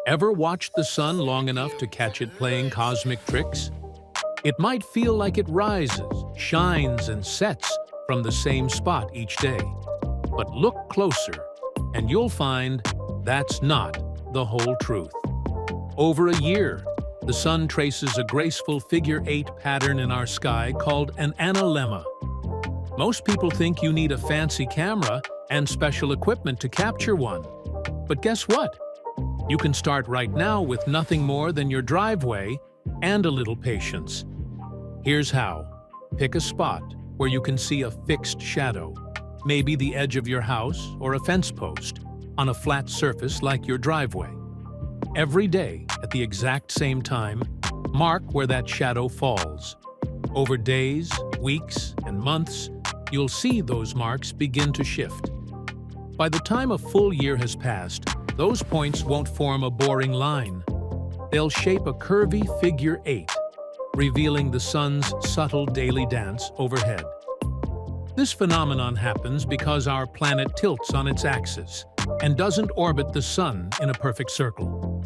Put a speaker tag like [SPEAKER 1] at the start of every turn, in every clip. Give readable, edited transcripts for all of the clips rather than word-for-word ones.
[SPEAKER 1] Ever watched the sun long enough to catch it playing cosmic tricks? It might feel like it rises, shines, and sets from the same spot each day. But look closer, and you'll find that's not the whole truth. Over a year, the sun traces a graceful figure-8 pattern in our sky called an analemma. Most people think you need a fancy camera and special equipment to capture one. But guess what? You can start right now with nothing more than your driveway and a little patience. Here's how. Pick a spot where you can see a fixed shadow, maybe the edge of your house or a fence post, on a flat surface like your driveway. Every day, at the exact same time, mark where that shadow falls. Over days, weeks, and months, you'll see those marks begin to shift. By the time a full year has passed, those points won't form a boring line. They'll shape a curvy figure-8, revealing the sun's subtle daily dance overhead. This phenomenon happens because our planet tilts on its axis and doesn't orbit the sun in a perfect circle.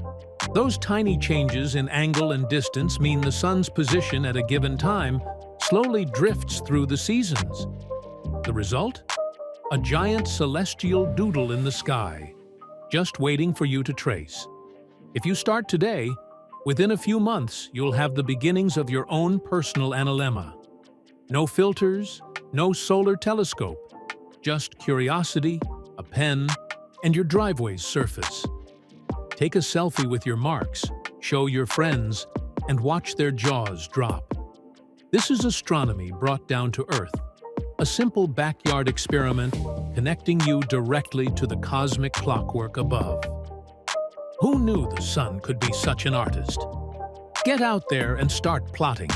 [SPEAKER 1] Those tiny changes in angle and distance mean the sun's position at a given time slowly drifts through the seasons. The result? A giant celestial doodle in the sky, just waiting for you to trace. If you start today, within a few months you'll have the beginnings of your own personal analemma. No filters, no solar telescope, just curiosity, a pen, and your driveway's surface. Take a selfie with your marks, show your friends, and watch their jaws drop. This is astronomy brought down to Earth, a simple backyard experiment connecting you directly to the cosmic clockwork above. Who knew the sun could be such an artist? Get out there and start plotting.